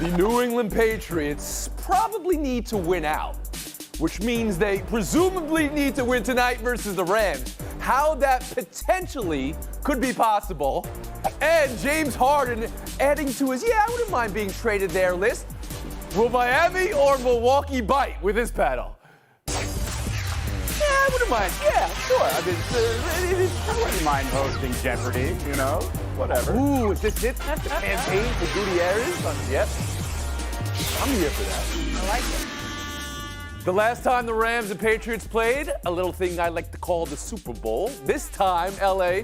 The New England Patriots probably need to win out, which means they presumably need to win tonight versus the Rams. How that potentially could be possible. And James Harden adding to his, I wouldn't mind being traded there list. Will Miami or Milwaukee bite with his paddle? I wouldn't mind. Yeah, sure. I mean, I wouldn't mind hosting Jeopardy, whatever. Ooh, is this it? The campaign for Gutierrez? Yep. I'm here for that. I like it. The last time the Rams and Patriots played, a little thing I like to call the Super Bowl. This time, LA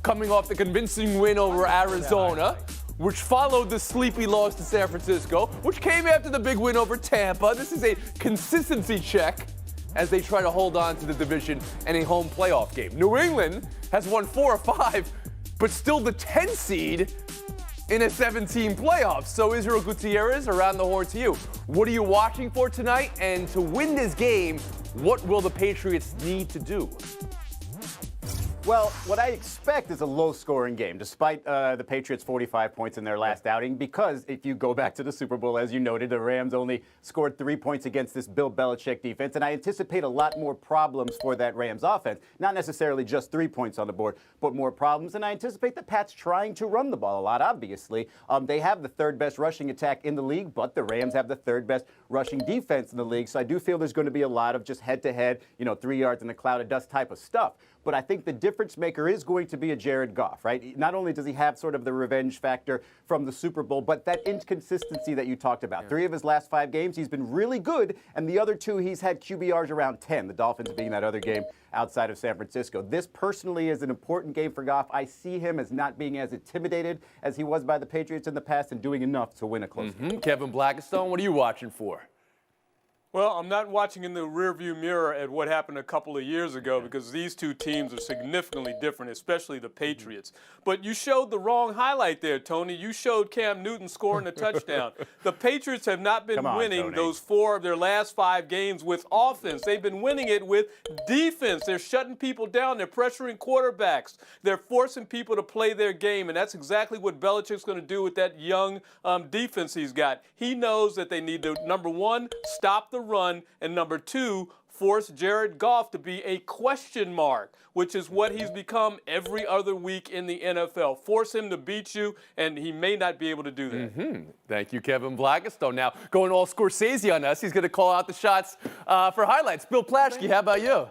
coming off the convincing win over Arizona, which followed the sleepy loss to San Francisco, which came after the big win over Tampa. This is a consistency check as they try to hold on to the division and a home playoff game. New England has won 4 or 5, but still the 10 seed in a 17 playoff. So Israel Gutierrez, around the horn to you. What are you watching for tonight? And to win this game, what will the Patriots need to do? Well, what I expect is a low-scoring game, despite the Patriots' 45 points in their last outing, because if you go back to the Super Bowl, as you noted, the Rams only scored 3 points against this Bill Belichick defense, and I anticipate a lot more problems for that Rams offense. Not necessarily just 3 points on the board, but more problems, and I anticipate the Pats trying to run the ball a lot, obviously. They have the third-best rushing attack in the league, but the Rams have the third-best rushing defense in the league, so I do feel there's going to be a lot of just head-to-head, 3 yards in a cloud of dust type of stuff. But I think the difference maker is going to be a Jared Goff, right? Not only does he have sort of the revenge factor from the Super Bowl, but that inconsistency that you talked about. 3 of his last 5 games, he's been really good, and the other 2, he's had QBRs around 10, the Dolphins being that other game outside of San Francisco. This personally is an important game for Goff. I see him as not being as intimidated as he was by the Patriots in the past and doing enough to win a close game. Kevin Blackistone, what are you watching for? Well, I'm not watching in the rearview mirror at what happened a couple of years ago because these two teams are significantly different, especially the Patriots. But you showed the wrong highlight there, Tony. You showed Cam Newton scoring a touchdown. The Patriots have not been winning those 4 of their last 5 games with offense. They've been winning it with defense. They're shutting people down. They're pressuring quarterbacks. They're forcing people to play their game, and that's exactly what Belichick's going to do with that young defense he's got. He knows that they need to, number 1, stop the run, and number 2, force Jared Goff to be a question mark, which is what he's become every other week in the NFL. Force him to beat you, and he may not be able to do that. Thank you, Kevin Blackistone. Now, going all Scorsese on us, he's going to call out the shots for highlights. Bill Plaschke, how about you?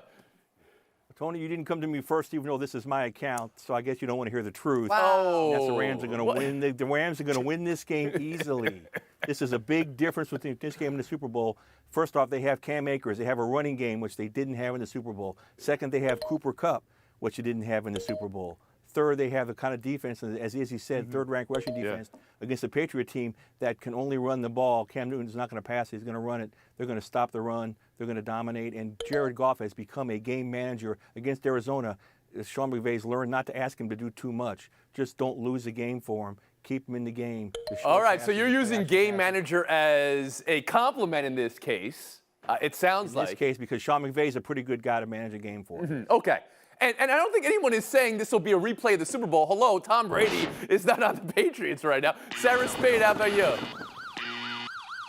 Tony, you didn't come to me first, even though this is my account, so I guess you don't want to hear the truth. Wow. Yes, the Rams are going to win. The Rams are going to win this game easily. This is a big difference between this game and the Super Bowl. First off, they have Cam Akers. They have a running game, which they didn't have in the Super Bowl. Second, they have Cooper Kupp, which you didn't have in the Super Bowl. Third, they have the kind of defense, as Izzy said, third-ranked rushing defense against a Patriot team that can only run the ball. Cam Newton's not going to pass it. He's going to run it. They're going to stop the run. They're going to dominate. And Jared Goff has become a game manager against Arizona. Sean McVay's learned not to ask him to do too much. Just don't lose the game for him. Keep him in the game. All right, so you're using game manager as a compliment in this case. It sounds like. In this case, because Sean McVay's a pretty good guy to manage a game for. Okay. And I don't think anyone is saying this will be a replay of the Super Bowl. Hello, Tom Brady is not on the Patriots right now. Sarah Spade, how about you?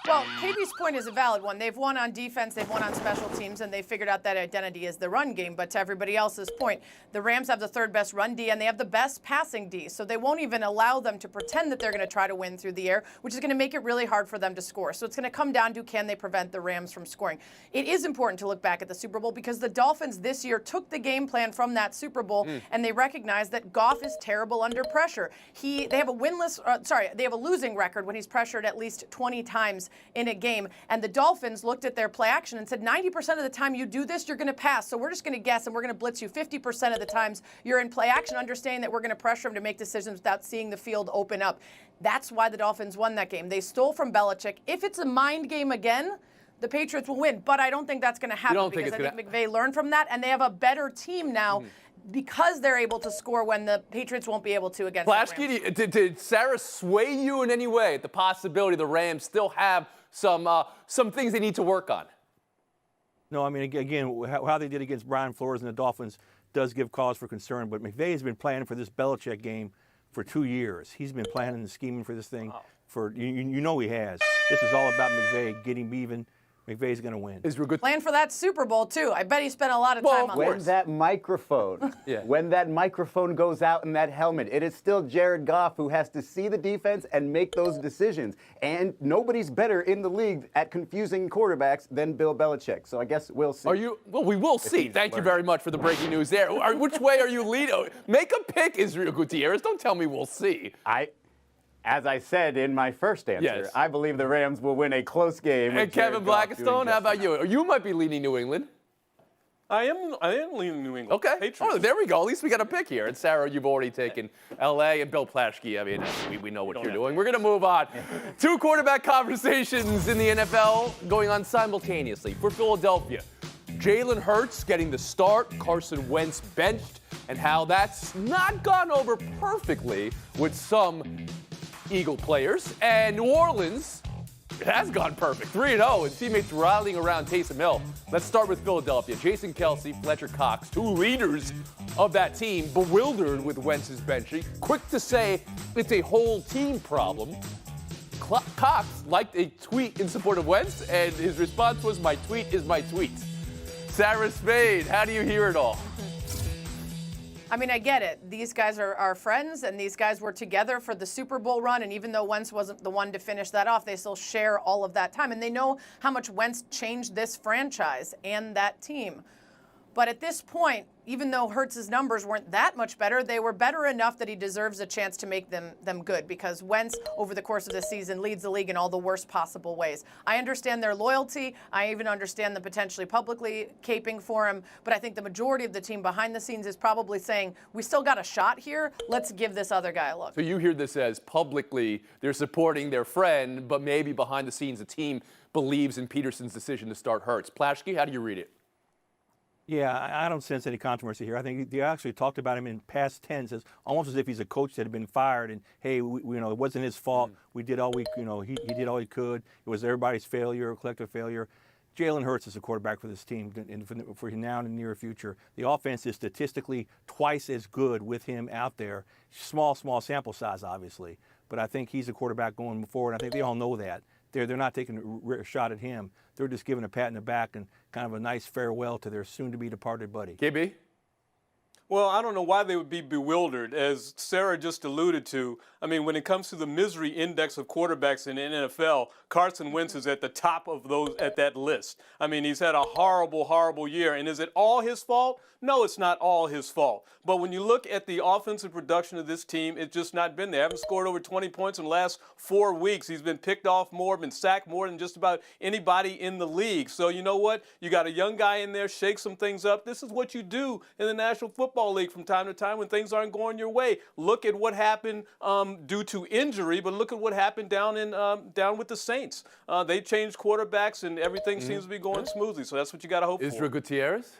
Well, KB's point is a valid one. They've won on defense, they've won on special teams, and they figured out that identity is the run game. But to everybody else's point, the Rams have the 3rd best run D, and they have the best passing D. So they won't even allow them to pretend that they're going to try to win through the air, which is going to make it really hard for them to score. So it's going to come down to, can they prevent the Rams from scoring? It is important to look back at the Super Bowl because the Dolphins this year took the game plan from that Super Bowl, and they recognized that Goff is terrible under pressure. They have a losing record when he's pressured at least 20 times in a game. And the Dolphins looked at their play action and said, 90% of the time you do this, you're going to pass. So we're just going to guess and we're going to blitz you 50% of the times you're in play action, understanding that we're going to pressure him to make decisions without seeing the field open up. That's why the Dolphins won that game. They stole from Belichick. If it's a mind game again, the Patriots will win. But I don't think that's going to happen because I think McVay learned from that, and they have a better team now. Because they're able to score when the Patriots won't be able to against the Rams. Did Sarah sway you in any way at the possibility the Rams still have some things they need to work on? No, I mean, again, how they did against Brian Flores and the Dolphins does give cause for concern. But McVay has been planning for this Belichick game for 2 years. He's been planning and scheming for this thing for you know he has. This is all about McVay getting even. McVay's going to win. Is there a good Plan for that Super Bowl, too. I bet he spent a lot of time on When that. that microphone, Yeah. when that microphone goes out in that helmet, it is still Jared Goff who has to see the defense and make those decisions. And nobody's better in the league at confusing quarterbacks than Bill Belichick. So I guess we'll see. Are you? Well, we will see. he's Thank you learning. very much for the breaking news there. Which way are you leading? Make a pick, Israel Gutierrez. Don't tell me we'll see. As I said in my first answer, Yes. I believe the Rams will win a close game. And with Kevin Jared Goff doing Blackstone, how just about enough. you? You might be leaning New England. I am leaning New England. Okay. Patriots. Oh, there we go. At least we got a pick here. And Sarah, you've already taken L.A. and Bill Plaschke. I mean, we know what you're doing. We're going to move on. 2 quarterback conversations in the NFL going on simultaneously. For Philadelphia, Jalen Hurts getting the start, Carson Wentz benched, and how that's not gone over perfectly with some Eagle players. And New Orleans, it has gone perfect. 3-0, and teammates rallying around Taysom Hill. Let's start with Philadelphia. Jason Kelsey, Fletcher Cox, 2 leaders of that team, bewildered with Wentz's benching. Quick to say it's a whole team problem. Cox liked a tweet in support of Wentz, and his response was, "My tweet is my tweet." Sarah Spade, how do you hear it all? I mean, I get it. These guys are friends, and these guys were together for the Super Bowl run. And even though Wentz wasn't the one to finish that off, they still share all of that time. And they know how much Wentz changed this franchise and that team. But at this point, even though Hurts's numbers weren't that much better, they were better enough that he deserves a chance to make them good, because Wentz, over the course of the season, leads the league in all the worst possible ways. I understand their loyalty. I even understand the potentially publicly caping for him. But I think the majority of the team behind the scenes is probably saying, we still got a shot here. Let's give this other guy a look. So you hear this as publicly they're supporting their friend, but maybe behind the scenes the team believes in Peterson's decision to start Hurts. Plaschke, how do you read it? Yeah, I don't sense any controversy here. I think they actually talked about him in past tense, almost as if he's a coach that had been fired, and hey, it wasn't his fault. We did all he did all he could. It was everybody's failure, collective failure. Jalen Hurts is a quarterback for this team for now and the near future. The offense is statistically twice as good with him out there. Small sample size, obviously, but I think he's a quarterback going forward. I think they all know that. They're not taking a shot at him. They're just giving a pat in the back and kind of a nice farewell to their soon-to-be departed buddy. KB? Well, I don't know why they would be bewildered. As Sarah just alluded to, I mean, when it comes to the misery index of quarterbacks in the NFL, Carson Wentz is at the top of those at that list. I mean, he's had a horrible, horrible year. And is it all his fault? No, it's not all his fault. But when you look at the offensive production of this team, it's just not been there. They haven't scored over 20 points in the last 4 weeks. He's been picked off more, been sacked more than just about anybody in the league. So you know what? You got a young guy in there, shake some things up. This is what you do in the National Football League from time to time when things aren't going your way. Look at what happened due to injury, but look at what happened down with the Saints. They changed quarterbacks, and everything seems to be going smoothly. So that's what you got to hope for. Israel Gutierrez?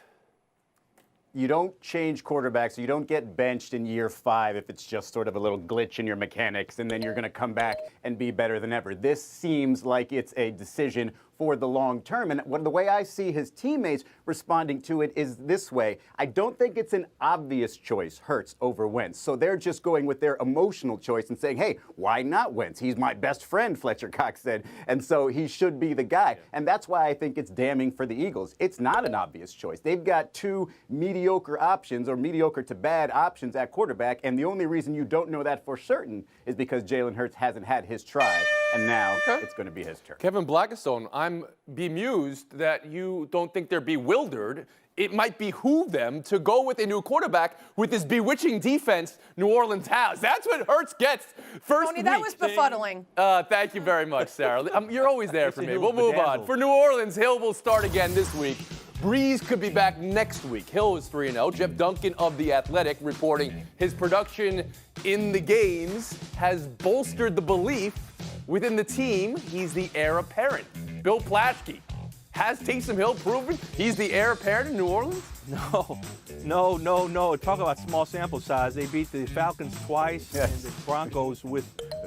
You don't change quarterbacks. You don't get benched in year 5 if it's just sort of a little glitch in your mechanics, and then you're going to come back and be better than ever. This seems like it's a decision for the long term. And the way I see his teammates responding to it is this way. I don't think it's an obvious choice, Hurts over Wentz. So they're just going with their emotional choice and saying, hey, why not Wentz? He's my best friend, Fletcher Cox said. And so he should be the guy. And that's why I think it's damning for the Eagles. It's not an obvious choice. They've got 2 mediocre options or mediocre to bad options at quarterback. And the only reason you don't know that for certain is because Jalen Hurts hasn't had his try. And now it's going to be his turn. Kevin Blackstone, I'm bemused that you don't think they're bewildered. It might behoove them to go with a new quarterback with this bewitching defense New Orleans has. That's what Hurts gets first Tony, week. that was befuddling. Thank you very much, Sarah. You're always there for It's a me. new We'll move on. bedazzled. For New Orleans, Hill will start again this week. Breeze could be back next week. Hill is 3-0. Jeff Duncan of The Athletic reporting his production in the games has bolstered the belief within the team he's the heir apparent. Bill Plaschke, has Taysom Hill proven he's the heir apparent in New Orleans? No. Talk about small sample size. They beat the Falcons twice and the Broncos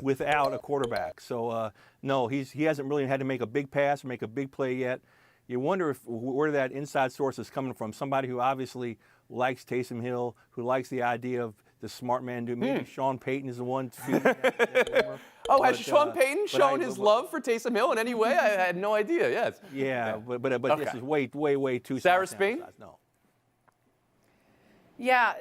without a quarterback. So, no, he hasn't really had to make a big pass or make a big play yet. You wonder where that inside source is coming from. Somebody who obviously likes Taysom Hill, who likes the idea of the smart man do. Maybe Sean Payton is the one feeding that rumor. Oh, has Sean Payton shown his love for Taysom Hill in any way? I had no idea. Yes. Yeah, but Okay. this is way too. Sarah small Spain? sample size. No. Yeah,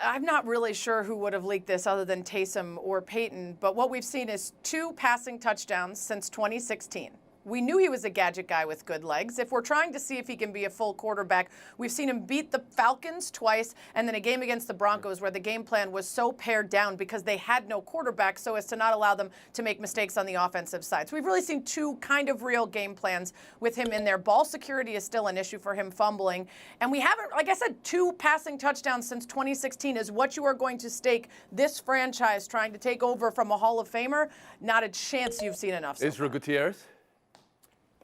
I'm not really sure who would have leaked this other than Taysom or Peyton, but what we've seen is 2 passing touchdowns since 2016. We knew he was a gadget guy with good legs. If we're trying to see if he can be a full quarterback, we've seen him beat the Falcons twice, and then a game against the Broncos where the game plan was so pared down because they had no quarterback so as to not allow them to make mistakes on the offensive side. So we've really seen 2 kind of real game plans with him in there. Ball security is still an issue for him fumbling. And we haven't, like I said, 2 passing touchdowns since 2016 is what you are going to stake this franchise trying to take over from a Hall of Famer. Not a chance you've seen enough. Israel Gutierrez?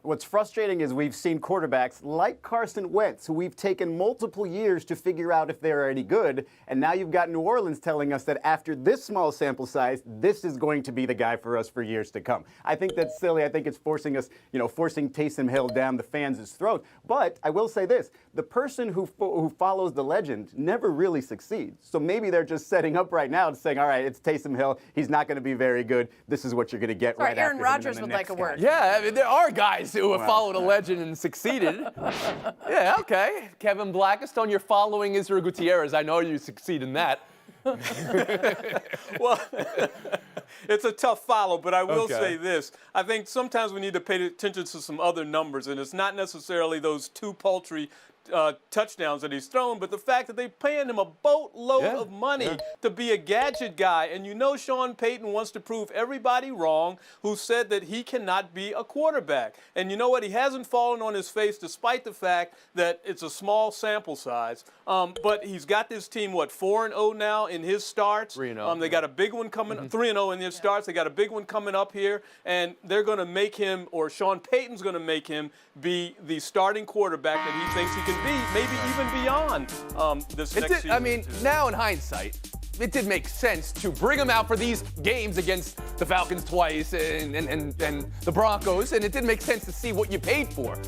What's frustrating is we've seen quarterbacks like Carson Wentz, who we've taken multiple years to figure out if they're any good, and now you've got New Orleans telling us that after this small sample size, this is going to be the guy for us for years to come. I think that's silly. I think it's forcing us, forcing Taysom Hill down the fans' throat. But I will say this, the person who follows the legend never really succeeds. So maybe they're just setting up right now and saying, all right, it's Taysom Hill. He's not going to be very good. This is what you're going to get right Aaron after him, Rodgers and would the like a next word. guy. Yeah, I mean, there are guys who have followed a legend and succeeded. Yeah, okay. Kevin Blackistone, you're following Israel Gutierrez. I know you succeed in that. Well, it's a tough follow, but I will Okay. say this. I think sometimes we need to pay attention to some other numbers, and it's not necessarily those 2 paltry touchdowns that he's thrown, but the fact that they're paying him a boatload of money to be a gadget guy. And Sean Payton wants to prove everybody wrong who said that he cannot be a quarterback. And you know what? He hasn't fallen on his face despite the fact that it's a small sample size. But he's got this team, 4-0 now in his starts. 3-0. They got a big one coming, 3-0 in their starts. They got a big one coming up here, and they're going to make him, or Sean Payton's going to make him be the starting quarterback that he thinks he can be, maybe even beyond this next season. I mean, now in hindsight, it did make sense to bring him out for these games against the Falcons twice and the Broncos, and it did make sense to see what you paid for.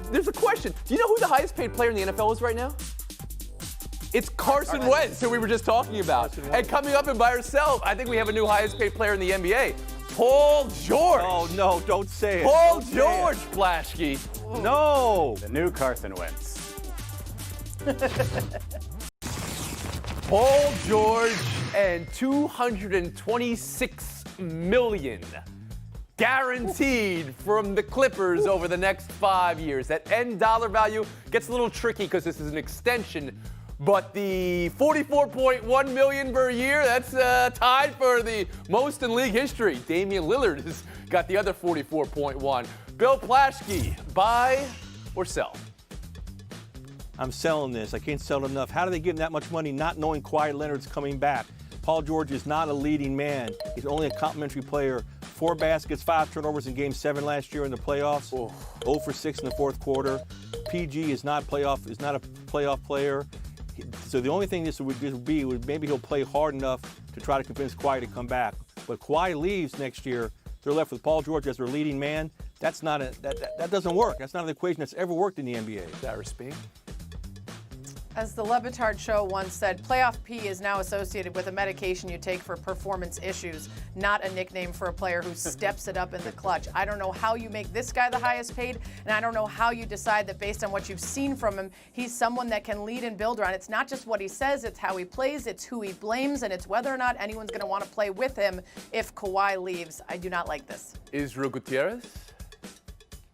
There's a question. Do you know who the highest paid player in the NFL is right now? It's Carson Wentz, who we were just talking about. And coming up and by herself, I think we have a new highest paid player in the NBA. Paul George. Oh no! Don't say it. Paul Don't say George, Blashky. it. No. The new Carson Wentz. Paul George and $226 million guaranteed from the Clippers over the next 5 years. That end dollar value gets a little tricky because this is an extension, but the $44.1 million per year, that's tied for the most in league history. Damian Lillard has got the other 44.1. Bill Plaschke, buy or sell? I'm selling this. I can't sell it enough. How do they give him that much money not knowing Kawhi Leonard's coming back? Paul George is not a leading man. He's only a complimentary player. 4 baskets, 5 turnovers in Game 7 last year in the playoffs. 0 for 6 in the fourth quarter. PG is not a playoff player. So the only thing this would be maybe he'll play hard enough to try to convince Kawhi to come back. But Kawhi leaves next year. They're left with Paul George as their leading man. That doesn't work. That's not an equation that's ever worked in the NBA. Sarah Spain? As the Le Batard show once said, playoff P is now associated with a medication you take for performance issues, not a nickname for a player who steps it up in the clutch. I don't know how you make this guy the highest paid, and I don't know how you decide that based on what you've seen from him, he's someone that can lead and build around. It's not just what he says, it's how he plays, it's who he blames, and it's whether or not anyone's going to want to play with him if Kawhi leaves. I do not like this. Israel Gutierrez?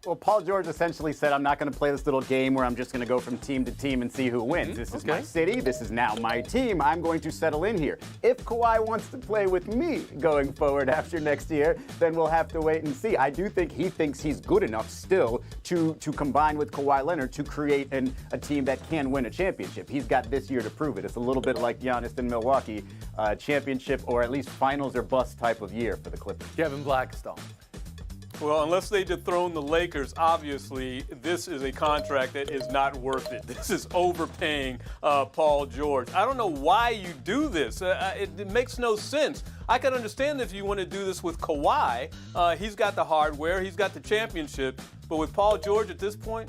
Well, Paul George essentially said, I'm not going to play this little game where I'm just going to go from team to team and see who wins. This is my city. This is now my team. I'm going to settle in here. If Kawhi wants to play with me going forward after next year, then we'll have to wait and see. I do think he thinks he's good enough still to combine with Kawhi Leonard to create a team that can win a championship. He's got this year to prove it. It's a little bit like Giannis in Milwaukee, championship or at least finals or bust type of year for the Clippers. Kevin Blackistone. Well, unless they dethrone the Lakers, obviously, this is a contract that is not worth it. This is overpaying Paul George. I don't know why you do this. It makes no sense. I can understand if you want to do this with Kawhi. He's got the hardware. He's got the championship. But with Paul George at this point,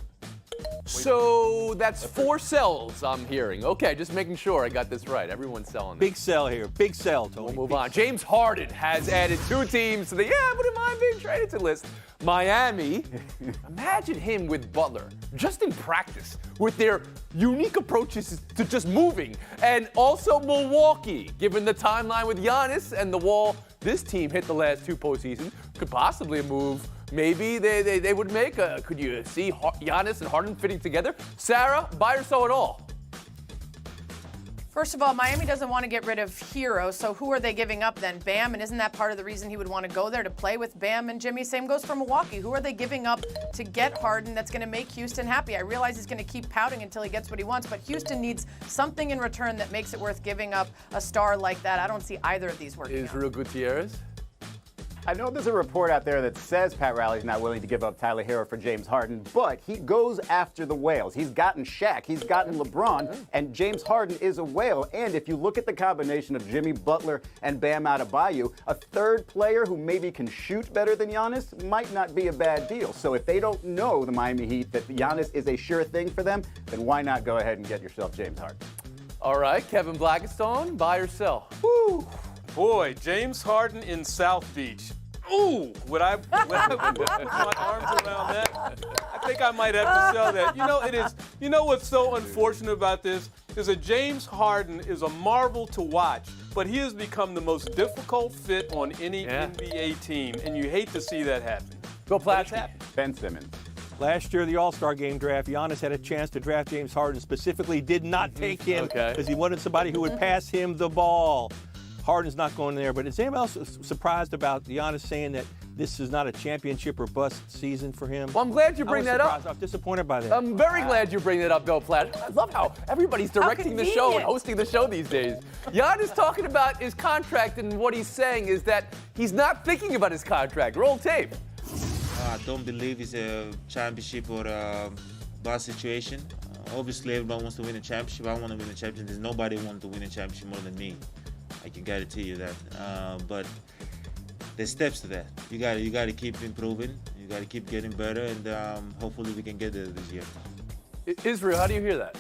So that's 4 sells I'm hearing. Okay, just making sure I got this right. Everyone's selling. Big sell here. Big sell, Tony. We'll move on. James Harden has added 2 teams to the I wouldn't mind being traded to list. Miami, imagine him with Butler, just in practice, with their unique approaches to just moving. And also Milwaukee, given the timeline with Giannis and the wall this team hit the last 2 postseasons, could possibly move. Maybe they would make a. Could you see Giannis and Harden fitting together? Sarah, buy or sell at all? First of all, Miami doesn't want to get rid of Hero, so who are they giving up then? Bam, and isn't that part of the reason he would want to go there to play with Bam and Jimmy? Same goes for Milwaukee. Who are they giving up to get Harden that's going to make Houston happy? I realize he's going to keep pouting until he gets what he wants, but Houston needs something in return that makes it worth giving up a star like that. I don't see either of these working out. Israel Gutierrez? I know there's a report out there that says Pat Riley's not willing to give up Tyler Hero for James Harden, but he goes after the whales. He's gotten Shaq, he's gotten LeBron, and James Harden is a whale. And if you look at the combination of Jimmy Butler and Bam Adebayo, a third player who maybe can shoot better than Giannis might not be a bad deal. So if they don't know, the Miami Heat, that Giannis is a sure thing for them, then why not go ahead and get yourself James Harden? All right, Kevin Blackistone, buy or sell? Woo! Boy, James Harden in South Beach. Ooh, would I put my arms around that? I think I might have to sell that. You know, it is. You know what's so unfortunate about this is that James Harden is a marvel to watch, but he has become the most difficult fit on any NBA team, and you hate to see that happen. Bill Platt. Ben Simmons. Last year, the All-Star Game draft, Giannis had a chance to draft James Harden, specifically did not take him because he wanted somebody who would pass him the ball. Harden's not going there, but is anyone else surprised about Giannis saying that this is not a championship or bust season for him? Well, I'm glad you bring that up. I'm disappointed by that. I'm very glad you bring that up, Bill Platt. I love how everybody's directing the show and hosting the show these days. Giannis talking about his contract, and what he's saying is that he's not thinking about his contract. Roll tape. I don't believe it's a championship or a bust situation. Obviously, everyone wants to win a championship. I want to win a championship. There's nobody who wants to win a championship more than me. I can guarantee you that. But there's steps to that. You got to keep improving. You got to keep getting better, and hopefully we can get there this year. Israel, how do you hear that?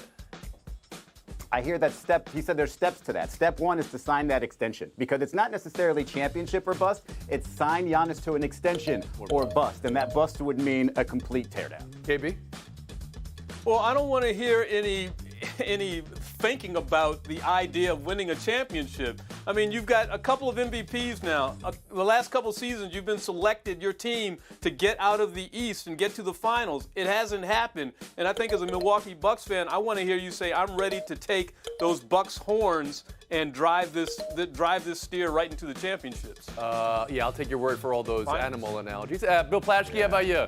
I hear that he said there's steps to that. Step 1 is to sign that extension, because it's not necessarily championship or bust. It's sign Giannis to an extension or bust, and that bust would mean a complete teardown. KB? Well, I don't want to hear any thinking about the idea of winning a championship. I mean, you've got a couple of MVPs now. The last couple of seasons, you've been selected, your team, to get out of the East and get to the finals. It hasn't happened. And I think as a Milwaukee Bucks fan, I want to hear you say, I'm ready to take those Bucks horns and drive this steer right into the championships. Yeah, I'll take your word for all those animal analogies. Bill Plaschke, how about you?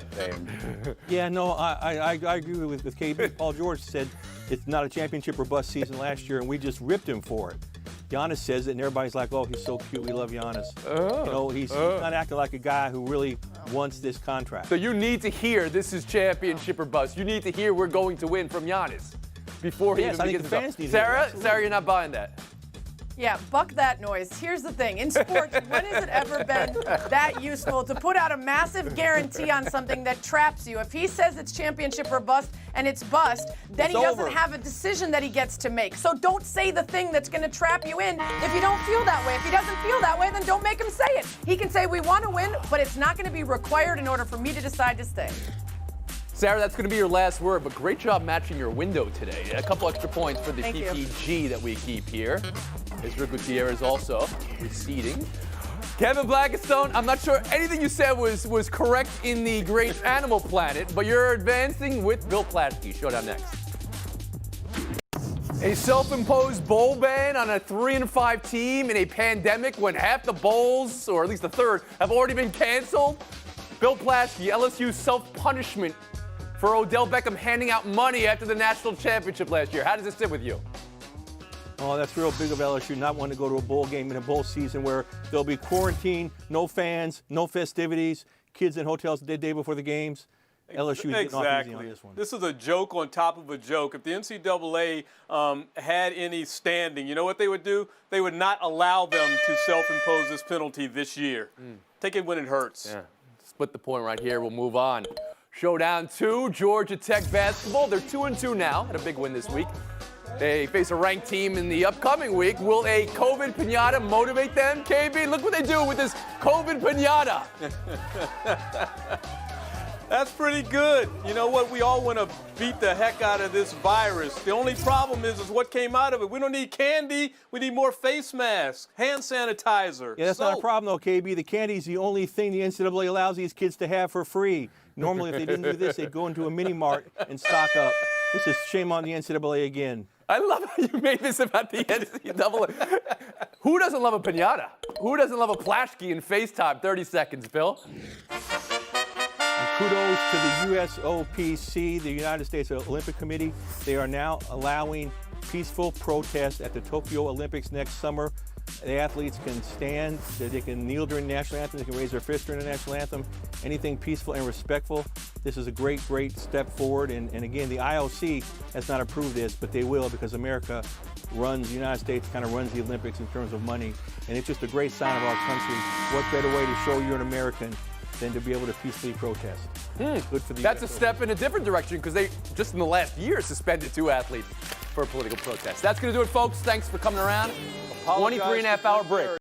Yeah, no, I agree with KB. Paul Georges said it's not a championship or bust season last year, and we just ripped him for it. Giannis says it, and everybody's like, oh, he's so cute, we love Giannis. You know, he's not acting like a guy who really wants this contract. So you need to hear this is championship or bust. You need to hear we're going to win from Giannis before he even begins to talk. Sarah, you're not buying that. Yeah, buck that noise. Here's the thing. In sports, when has it ever been that useful to put out a massive guarantee on something that traps you? If he says it's championship or bust and it's bust, then he doesn't have a decision that he gets to make. So don't say the thing that's going to trap you in if you don't feel that way. If he doesn't feel that way, then don't make him say it. He can say we want to win, but it's not going to be required in order for me to decide to stay. Sarah, that's going to be your last word, but great job matching your window today. A couple extra points for the PPG that we keep here. Israel Gutierrez also receding. Kevin Blackistone, I'm not sure anything you said was correct in the great Animal Planet, but you're advancing with Bill Plaschke. Showdown next. A self-imposed bowl ban on a 3-5 team in a pandemic when half the bowls, or at least a third, have already been canceled. Bill Plaschke, LSU's self-punishment for Odell Beckham handing out money after the national championship last year. How does it sit with you? Oh, that's real big of LSU not wanting to go to a bowl game in a bowl season where there'll be quarantine, no fans, no festivities, kids in hotels the day before the games. LSU is getting off easy on this one. This is a joke on top of a joke. If the NCAA had any standing, you know what they would do? They would not allow them to self-impose this penalty this year. Take it when it hurts. Yeah. Split the point right here. We'll move on. Showdown 2, Georgia Tech basketball. They're 2-2 now. Had a big win this week. They face a ranked team in the upcoming week. Will a COVID pinata motivate them? KB, look what they do with this COVID pinata. That's pretty good. You know what? We all want to beat the heck out of this virus. The only problem is what came out of it. We don't need candy. We need more face masks, hand sanitizer. Yeah, that's not a problem, though, KB. The candy is the only thing the NCAA allows these kids to have for free. Normally, if they didn't do this, they'd go into a mini mart and stock up. This is shame on the NCAA again. I love how you made this about the NCAA. Who doesn't love a pinata? Who doesn't love a plashki in FaceTime? 30 seconds, Bill. Kudos to the USOPC, the United States Olympic Committee. They are now allowing peaceful protest at the Tokyo Olympics next summer. The athletes can stand, they can kneel during the national anthem, they can raise their fist during the national anthem. Anything peaceful and respectful. This is a great, great step forward. And again, the IOC has not approved this, but they will because America runs, the United States kind of runs the Olympics in terms of money. And it's just a great sign of our country. What better way to show you're an American than to be able to peacefully protest? Good for the That's a step in a different direction because they, just in the last year, suspended 2 athletes for a political protest. That's going to do it, folks. Thanks for coming around. 23 and a half hour break.